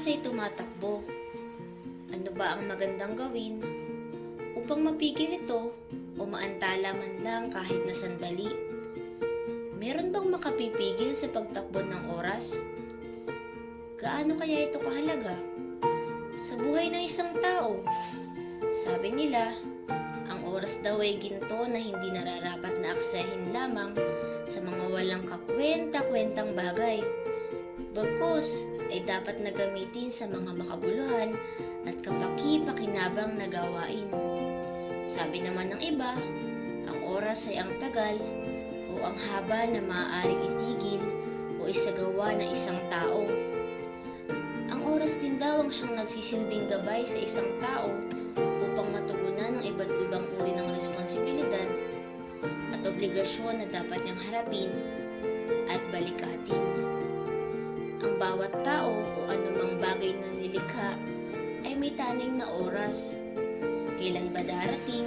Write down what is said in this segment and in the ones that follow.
oras ay tumatakbo. Ano ba ang magandang gawin upang mapigil ito o maantala man lang kahit na sandali? Meron bang makapipigil sa pagtakbo ng oras? Gaano kaya ito kahalaga sa buhay ng isang tao? Sabi nila, ang oras daw ay ginto na hindi nararapat na aksayahin lamang sa mga walang kakwenta-kwentang bagay. Bagkus ay dapat na gamitin sa mga makabuluhan at kapaki-pakinabang na gawain. Sabi naman ng iba, ang oras ay ang tagal o ang haba na maaaring itigil o isagawa ng isang tao. Ang oras din daw ang siyang nagsisilbing gabay sa isang tao upang matugunan ng iba't ibang uri ng responsibilidad at obligasyon na dapat niyang harapin at balikatin. Ang bawat tao o anumang bagay na nilikha ay may taning na oras. Kailan ba darating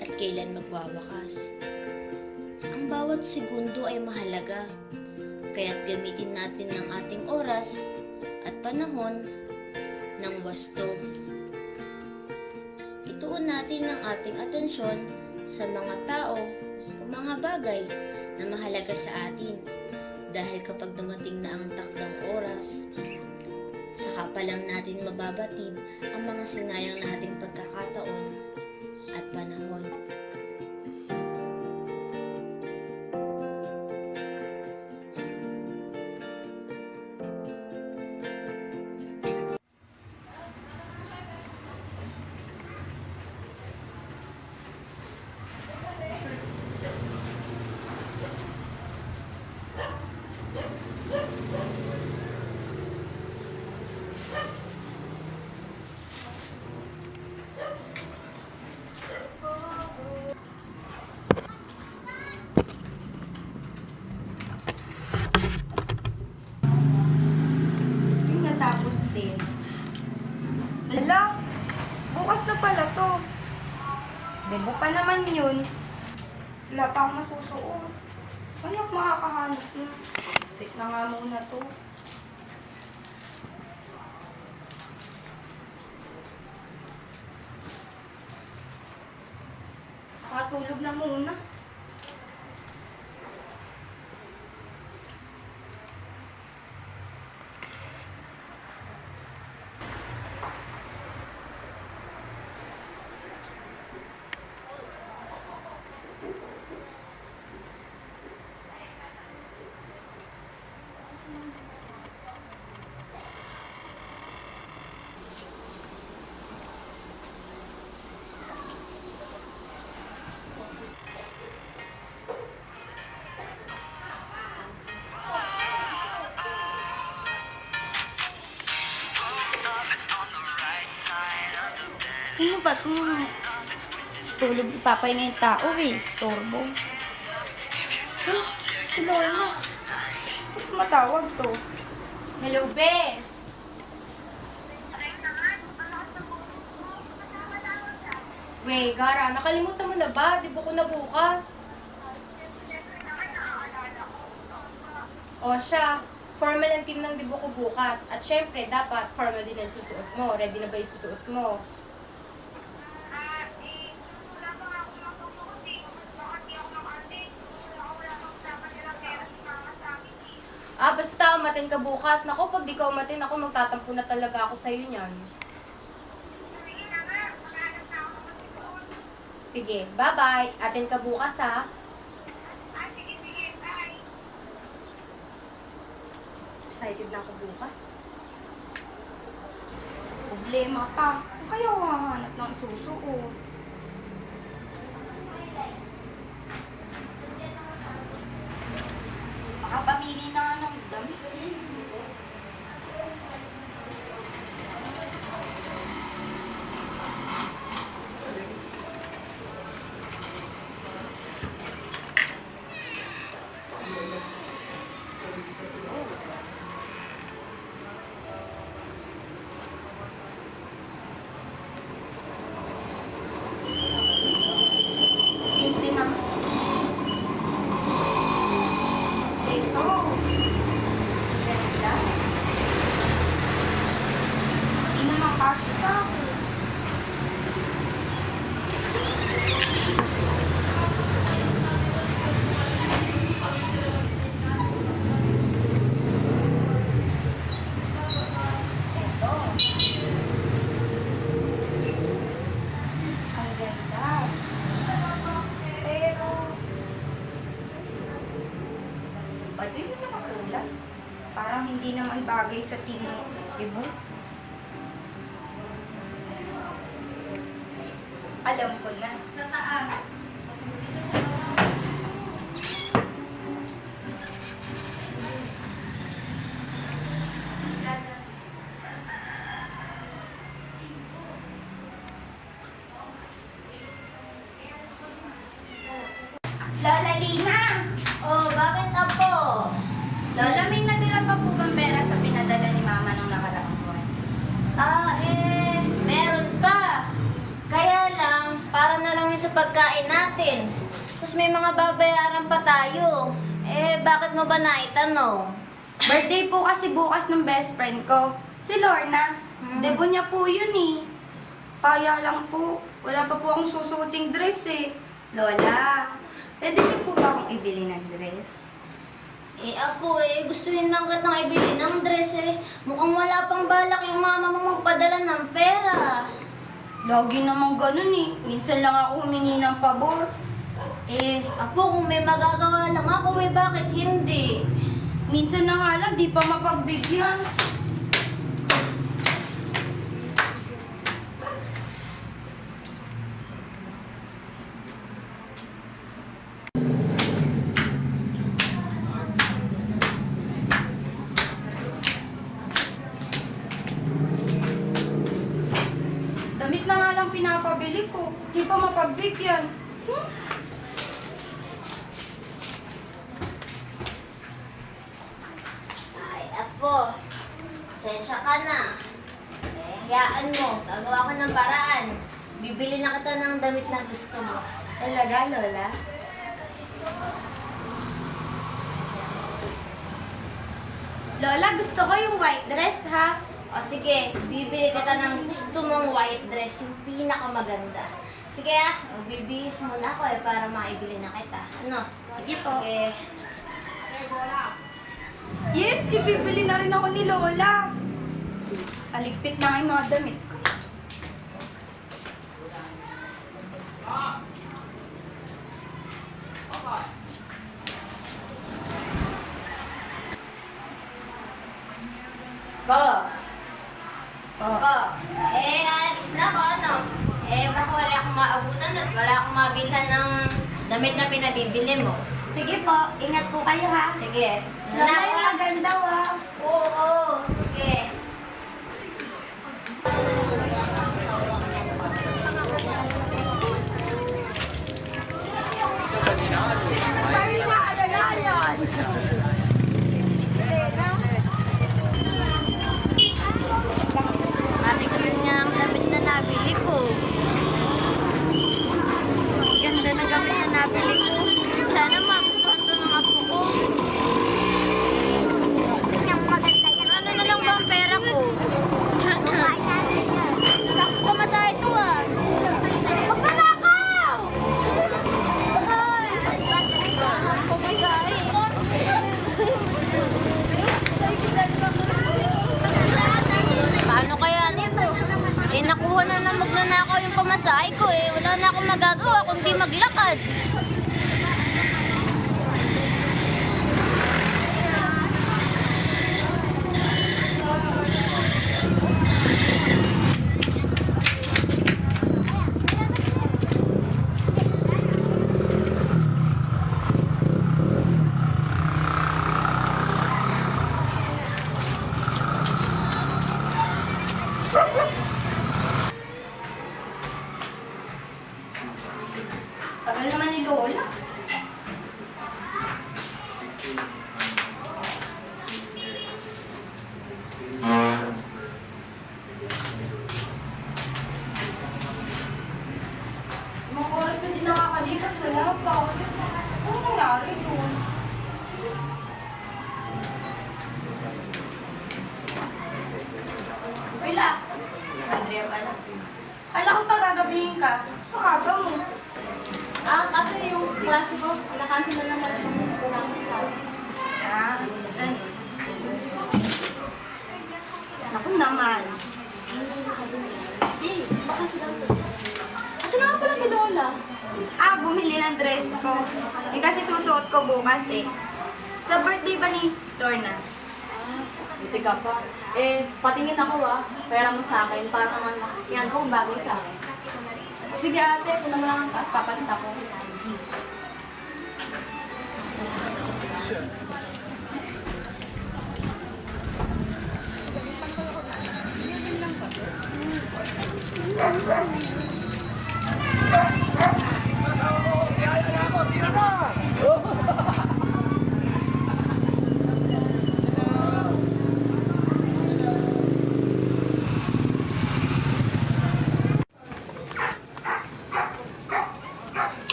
at kailan magwawakas? Ang bawat segundo ay mahalaga, kaya't gamitin natin ang ating oras at panahon ng wasto. Ituon natin ang ating atensyon sa mga tao o mga bagay na mahalaga sa atin. Dahil kapag dumating na ang takdang oras, saka pa lang natin mababatid ang mga sinayang nating pagkakataon at panahon. Tapos din. Ala, bukas na pala to. Debo pa naman yun. Wala pa akong masusuot. Ano ako makakahanap na? Tik na nga muna to. Makatulog na muna. Ano ba ito? Tulog ipapay na yung tao eh. Storbo. Si Lorna. Ba't tumatawag to? Hello, Bes! Wey, Gara, nakalimutan mo na ba? Di ba ko na bukas? O siya, formal ang team ng dibo ko bukas. At syempre, dapat formal din ang susuot mo. Ready na ba yung susuot mo? Basta umatin ka bukas. Naku, pag di ka umatin, ako magtatampo na talaga ako sa'yo niyan. Sige, bye-bye. Atin ka bukas, ha? Excited na ako bukas. Problema pa. Kaya ako hahanap ng isusuot. Makapamili na nga ng damit. hindi naman bagay sa team mo, Ibo. Alam ko na. Sa taas. Lola Lina! Oh, bakit apo? Lola, may natira pa po bang pera sa pinadala ni Mama nung nakaraang buwan? Meron pa. Kaya lang, para na lang yun sa pagkain natin. Tapos may mga babayaran pa tayo. Bakit mo ba naitanong? Birthday po kasi bukas ng best friend ko, si Lorna. Debo niya po yun eh. Kaya lang po, wala pa po akong susuoting dress eh. Lola, pwede niyo po ba akong ibili ng dress? Apo, gustuhin lang kitang ibili ng dress Mukhang wala pang balak yung mama mo magpadala ng pera. Lagi namang ganun eh. Minsan lang ako humingi ng pabor. Apo, kung may magagawa lang ako, bakit hindi? Minsan na nga lang, di pa mapagbigyan. Damit na nga lang pinapabili ko. Di pa mapagbigyan. Ay, apo, pasensya ka na. Hayaan mo, gagawa ko ng paraan. Bibili na kita ng damit na gusto mo. Talaga, Lola? Lola, gusto ko yung white dress, ha? O sige, bibili kita ng gusto mong white dress, yung pinakamaganda. Sige magbibihis muna ako para maibili na kita. Ano? Sige po. Sige. Yes, ibibili na rin ako ni Lola. Aligpit na nga yung mga damit ko. Po. Oh. Po. Alis na ako, ano? Baka wala akong maabutan at wala akong mabilhan ng damit na pinabibili mo. Sige po, ingat po kayo ha. Sige. Lola, yung maganda ha. Oo, sige. Ate ko yun nga ang damit na nabili ko. Ganda ng gamit na nabili ko. Sana magustuhan to ng apo ko. Ano na lang ba ang pera ko? Sakto pa masahe to ah. Magpanakaw! Ay! Sakto masahe. Paano kaya nito? Nakuha na ng magnanakaw yung pamasahe ko Wala na akong magagawa kundi maglakad. Tagal naman ni Lola. Mga oras na din nakakalipas, wala pa. Ano nangyari doon? Wala. Andrea pala. Alam ko pagagabihin ka. Pakaga mo. Kasi yung klase ko, pinakancel na naman yung purangis namin. Ganun. Ako naman. Baka sila Kasi nga pala si Lola. Bumili ng dress ko. Kasi susuot ko bukas eh. Sa birthday ba ni Lorna? Buti ka pa. Eh, patingin ako pera mo sa akin para naman yan ko kung bagay sa akin. O sige ate, punta mo lang ang taas, papalit ako.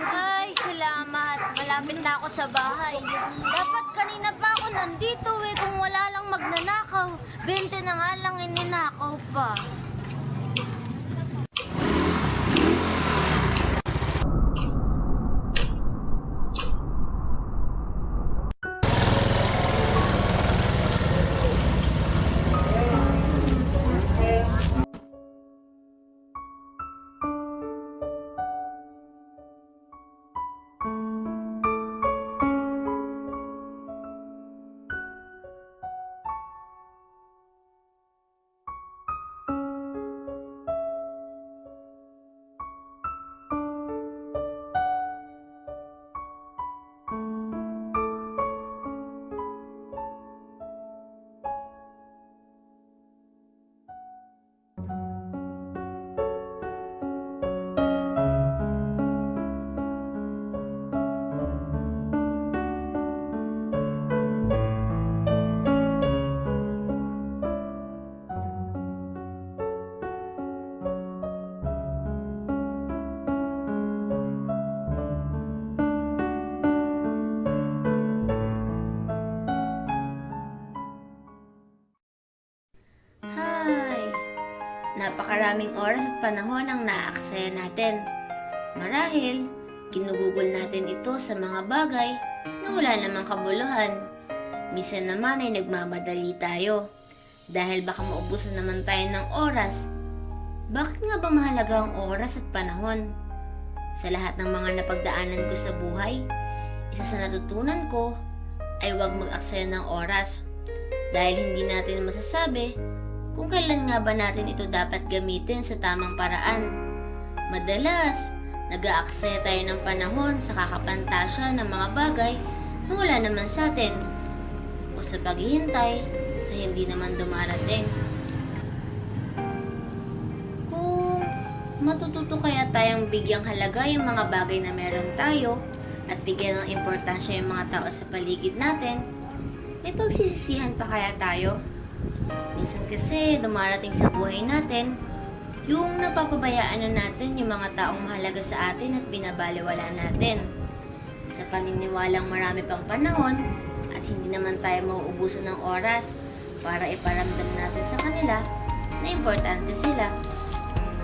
Ay, salamat. Malapit na ako sa bahay. Dapat kanina pa ako nandito eh. Kung wala lang magnanakaw. 20 na nga lang ininakaw pa. Hi! Napakaraming oras at panahon ang naaaksaya natin. Marahil, ginugugol natin ito sa mga bagay na wala namang kabuluhan. Minsan naman ay nagmamadali tayo dahil baka maubusan naman tayo ng oras. Bakit nga ba mahalaga ang oras at panahon? Sa lahat ng mga napagdaanan ko sa buhay, isa sa natutunan ko ay huwag mag-aksaya ng oras dahil hindi natin masasabi kung kailan nga ba natin ito dapat gamitin sa tamang paraan. Madalas, nag-aaksaya tayo ng panahon sa kakapantasya ng mga bagay na wala naman sa atin o sa paghihintay sa hindi naman dumarating. Kung matututo kaya tayong bigyang halaga yung mga bagay na meron tayo at bigyan ng importansya yung mga tao sa paligid natin, may pagsisisihan pa kaya tayo? Minsan kasi dumarating sa buhay natin yung napapabayaan na natin yung mga taong mahalaga sa atin at binabaliwala natin. Sa paniniwalang marami pang panahon at hindi naman tayo mauubusan ng oras para iparamdam natin sa kanila na importante sila.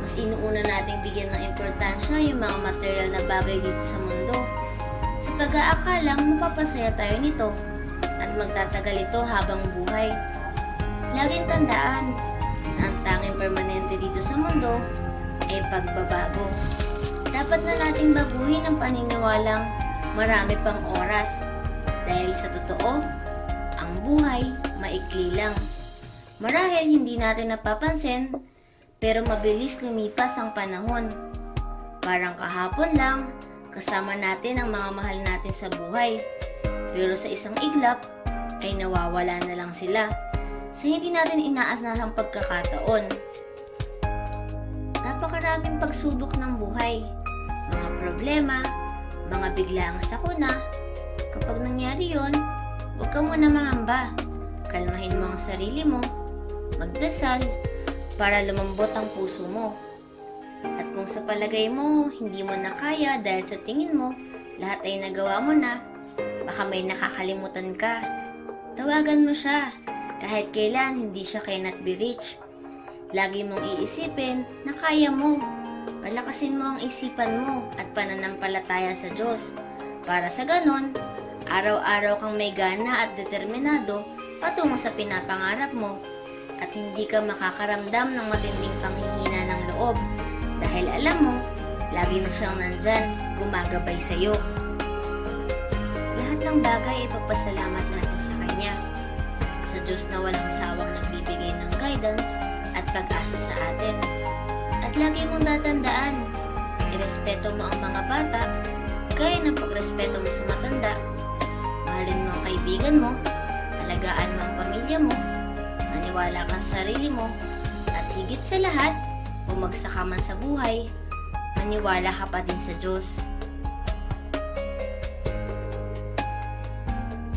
Mas inuuna nating bigyan ng importansya yung mga material na bagay dito sa mundo. Sa pag-aakalang mapapasaya tayo nito at magtatagal ito habang buhay. Laging tandaan na ang tanging permanente dito sa mundo ay pagbabago. Dapat na nating baguhin ang paniniwalang marami pang oras dahil sa totoo, ang buhay maikli lang. Marahil hindi natin napapansin pero mabilis lumipas ang panahon. Parang kahapon lang kasama natin ang mga mahal natin sa buhay pero sa isang iglap ay nawawala na lang sila sa hindi natin inaasahang pagkakataon. Napakaraming pagsubok ng buhay, mga problema, mga biglaang sakuna. Kapag nangyari yon, huwag ka muna mangamba. Kalmahin mo ang sarili mo, magdasal para lumambot ang puso mo. At kung sa palagay mo, hindi mo na kaya dahil sa tingin mo, lahat ay nagawa mo na, baka may nakakalimutan ka. Tawagan mo siya. Kahit kailan hindi siya cannot be reached. Lagi mong iisipin na kaya mo. Palakasin mo ang isipan mo at pananampalataya sa Diyos. Para sa ganon, araw-araw kang may gana at determinado patungo sa pinapangarap mo at hindi ka makakaramdam ng matinding panghihina ng loob dahil alam mo, lagi na siyang nandyan, gumagabay sa iyo. Lahat ng bagay ay pagpasalamat natin lamang sa Kanya. Sa Diyos na walang sawang nagbibigay ng guidance at pag-asa sa atin. At lagi mong tatandaan, irespeto mo ang mga bata, gaya ng pagrespeto mo sa matanda. Mahalin mo ang kaibigan mo, alagaan mo ang pamilya mo, maniwala ka sa sarili mo, at higit sa lahat, bumagsak ka man sa buhay, maniwala ka pa din sa Diyos.